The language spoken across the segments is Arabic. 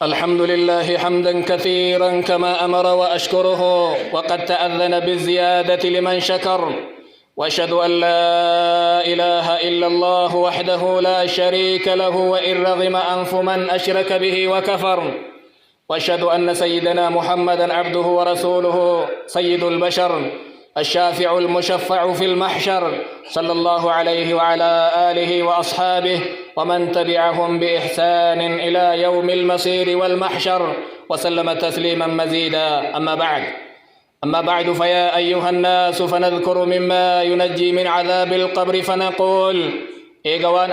الحمد لله حمدا كثيرا كما أمر وأشكره وقد تأذن بالزيادة لمن شكر، وأشهد أن لا إله إلا الله وحده لا شريك له وإن رغم أنف من أشرك به وكفر، وأشهد أن سيدنا محمدا عبده ورسوله سيد البشر الشافع المشفع في المحشر، صلى الله عليه وعلى آله وأصحابه ومن تبعهم بإحسان إلى يوم المصير والمحشر، وسلم تسليما مزيدا. أما بعد فيا أيها الناس فنذكر مما ينجي من عذاب القبر فنقول إيقوان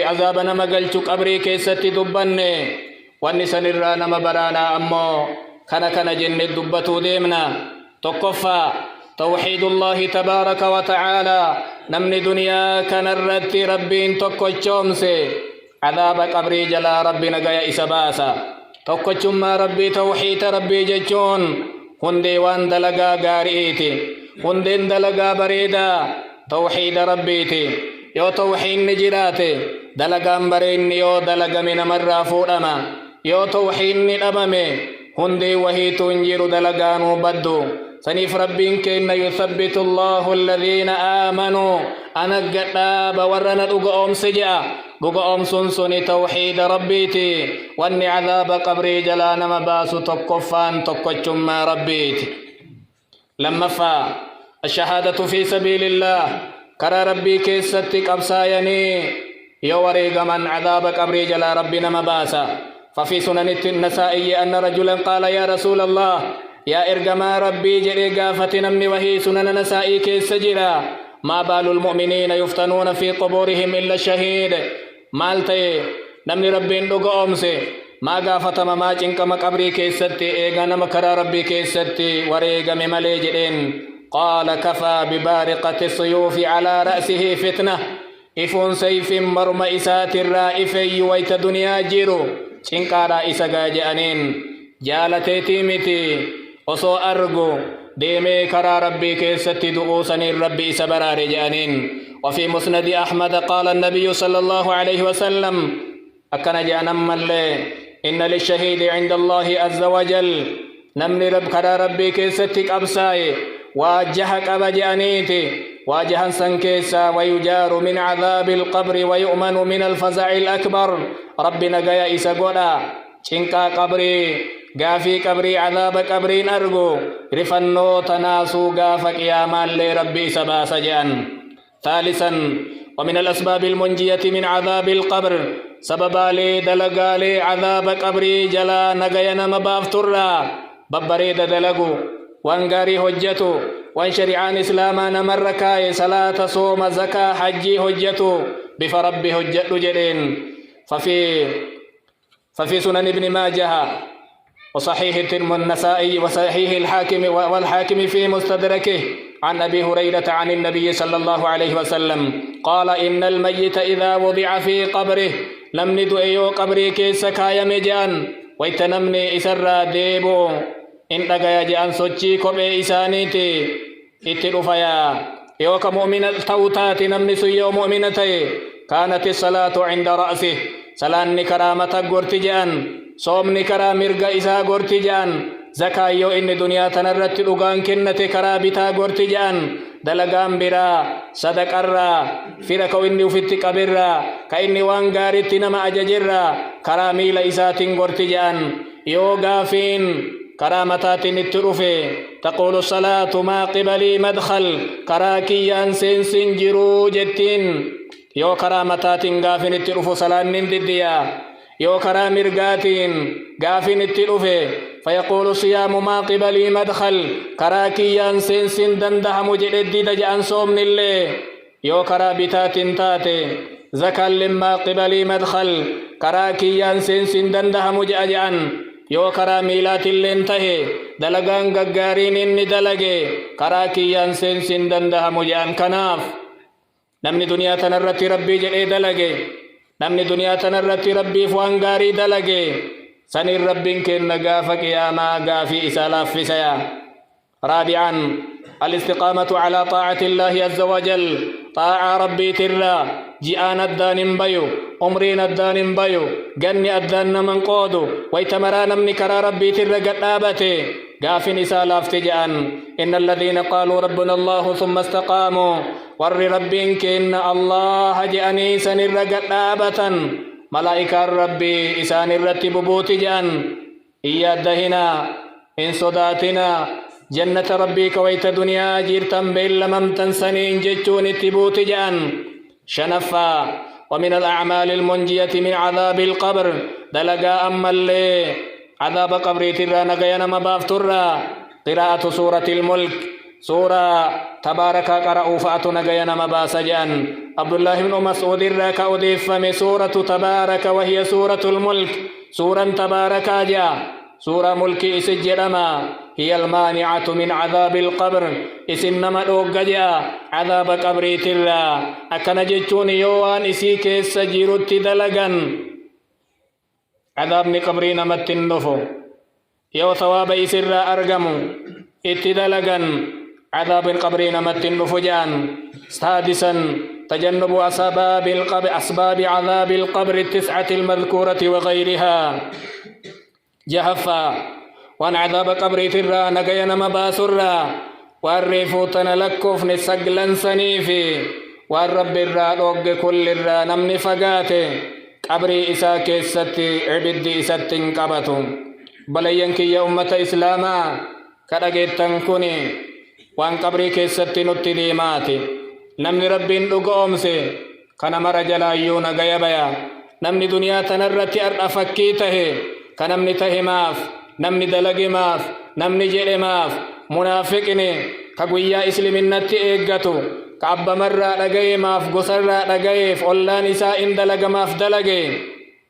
عذاب نما قلت قبري كيست دبني والنسان الرانا مبرانا أمو كان جن الدبتو ديمنا تقفى توحيد الله تبارك وتعالى نمني دنيا كان الرد ربين تقوشومسي عذاب قبري جلا ربنا قيا إسباسا تقوشم ربي توحيد ربي ججون هندي وان دلقا غارئيتي هندين دلقا بريدا توحيد ربيتي يو توحيد نجراتي دلقا برين يو دلقا من مرافو أما يو توحيد نأمامي هندي وهي تنجر دلقانو بدو سنيف ربين كين يثبت الله الذين آمنوا أنا قد بورنا دقوم سجأ دقوم سنسني توحيد ربيتي واني عذاب قبري جلان مباس تقفان تقوشم ما ربيتي لما فا الشهادة في سبيل الله كرى ربي كيستك أبسايني يوريق من عذاب قبري جلا ربنا مباسا ففي سنن النسائي أن رجلا قال يا رسول الله يا إرجما ربي جري قافة نمني وهي سنن نسائي كيس سجلا ما بال المؤمنين يفتنون في قبورهم إلا الشهيد مالتي نمني ربي ندق أمسي ما قافة ما جنك مقبري كيستي إيغا نمكرا ربي كيستي وريغا ممالي جرين قال كفى ببارقة السيوف على رأسه فتنة إفون سيف مرمئسات الرائفي ويت دنيا جيرو شنكارا إساقا جأنين جالتي متي osoo argu deemee karaa rabbii keessatti du'uusanii rabbi isa baraare jedhaniin. وفي مسند أحمد قال النبي صلى الله عليه وسلم أكن جانم اللي إن للشهيد عند الله عز وجل نمني رب كرا ربي كيستك أبساي واجهك أبجانيتي واجها سنكيسا ويجار من عذاب القبر ويؤمن من الفزع الأكبر ربنا قيا إسا قولا شنكا قبري غافي قبري عذاب قبرين أرجو رفنو تناسو غاف قياما لربي سبا سجان. ثالثا ومن الأسباب المنجية من عذاب القبر سببا لي دلقا لي عذاب قبري جلا نغينا مبافترا ببريد دلقو وانغاري حجتو وان شريعان إسلاما نمركاي صلاة صوم زكاة حجي حجتو بفربي حجتو جرين. ففي سنن ابن ماجه وصحيح النسائي وصحيح الحاكم والحاكم في مستدركه عن أبي هريرة عن النبي صلى الله عليه وسلم قال إن الميت إذا وضع في قبره لم ندو أيو قبري كيس كايا مجان ويتنمني إسرى ديبو إن لغا يجان سوچي كوبي إسانيتي اترفيا يوك مؤمنة توتات نمني سيو مؤمنتي كانت الصلاة عند رأسه سلان كرامة قرتجان صومني كرا مرغا إسا غورتي جان زكايو إن دنيا تنرت لغان كنت كرا بتا غورتي جان دلغان برا صدق الرا فرقو إني وفتي قبرا كإني وانغاري تنما أججرا كرا ميل إساتين غورتي جان يو غافين كرامتات نترفي تقول الصلاة ما قبلي مدخل كراكيان سنسن جرو جتين يو كرامتات غافين نترفو صلاة نندديا يو كرا مرغاتين غافين التلوفي فيقول صيام ما قبلي مدخل كراكيان سنسن دنده مجرد دجان صوم اللي يو كرا بتات تاتي زكا لما قبلي مدخل كراكيان سنسن دنده مجأجان يو كرا ميلات اللي انتهي دلغان غغارين اني دلغي كراكيان سنسن دنده مجأن كناف نمني دنيا تنرت ربي جئي دلغي نمني دنيا تنرت ربي فوانغاري دلقي سني ربين كن غافك يا ما غافي إسالاف في سيا. رابعا الاستقامة على طاعة الله عز وجل طاعة ربي ترى جئان الدان بيو عمرين الدان بيو جني الدان من قودو ويتمرا نمني كرا ربي ترقى نابته قاف نساء لافتجأن إن الذين قالوا ربنا الله ثم استقاموا ور ربك إن الله جأني سنرقى نابة ملائكة ربي إسان الرتب بوتجأن إيا دهنا إن صداتنا جنة ربي كويت دنيا جيرتم بإلا ممتن سنين جتون التبوت جان شنفا ومن الأعمال المنجية من عذاب القبر دلقا أما اللي عذاب قبر ترى نغينا مبافترى قراءة سورة الملك سورة تبارك قرأوا فأتوا نغينا مباسجان عبد الله بن مسعود الراك أضيف من سورة تبارك وهي سورة الملك سورة تبارك جاء سورة ملك إسجرما هي المانعة من عذاب القبر إسنما دوغجا عذاب قبر ترى أكن جتون يوان إسيك السجير التدلغن عذاب قبر نمت النفو يو ثواب إسر أرغم اتدلغن عذاب قبر نمت النفو جان سادسا تجنب أسباب عذاب القبر التسعة المذكورة وغيرها جهفا وان عذاب قبر ترى نغينا مباسرا والريفو تنلكف نسقلن سنيفي والرب الرادوغ كل الرا نمني فقاته قبري إسا كيستي عبدي إساتين قبتو بلينكي يا أمة إسلاما كدقيتن كوني وان قبري كيستي نتي ديماتي نمني ربين دقومسي كان مرجلايون غيبايا نمني دنيا تنرتي أرأفكيته كنمني تهماف نمني دلقي ماف نمني جيري ماف منافقني كقويا إسلامين نتي إيقاتو كعب مرة لقاي ماف قصر لقايف أولا نساء دلق ماف دلقي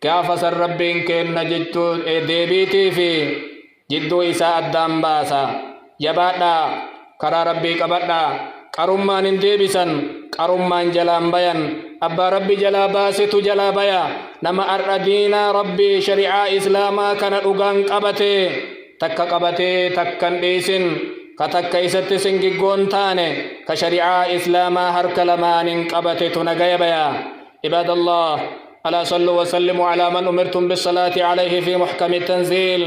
كافس الربين كين نجدو ديبيتي في جدو إساء الدام باسا جباتا كرا ربي كباتا كرمان ديبسا كرمان جلان بيان أبا ربي جلا باسط جلا بيا نما أردينا ربي شريعة إسلاما كان أغان قبتي تكا قبتي تكا ديسن كتكا إسات سنجي قونتاني كشريعة إسلاما هرك لمان قبتي تنغي بيا عباد الله ألا صلوا وسلموا على من أمرتم بالصلاة عليه في محكم التنزيل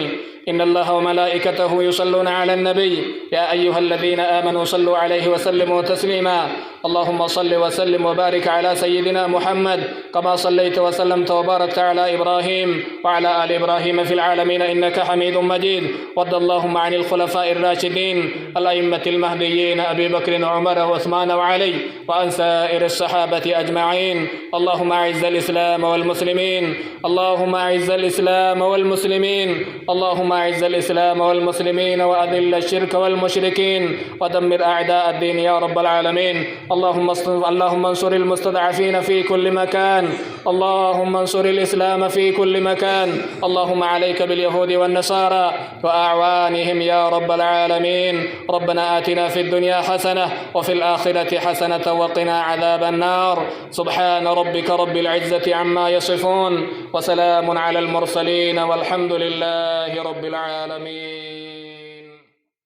إن الله وملائكته يصلون على النبي يا أيها الذين آمنوا صلوا عليه وسلموا تسليما اللهم صل وسلم وبارك على سيدنا محمد كما صليت وسلمت وباركت على إبراهيم وعلى آل إبراهيم في العالمين إنك حميد مجيد وارض اللهم عن الخلفاء الراشدين الأئمة المهديين أبي بكر وعمر وعثمان وعلي وعن سائر الصحابة أجمعين اللهم أعز الإسلام والمسلمين اللهم أعز الإسلام والمسلمين اللهم أعز الإسلام والمسلمين وأذل الشرك والمشركين ودمر أعداء الدين يا رب العالمين اللهم انصر المستضعفين في كل مكان اللهم انصر الإسلام في كل مكان اللهم عليك باليهود والنصارى وأعوانهم يا رب العالمين ربنا آتنا في الدنيا حسنة وفي الآخرة حسنة وقنا عذاب النار سبحان ربك رب العزة عما يصفون وسلام على المرسلين والحمد لله رب العالمين.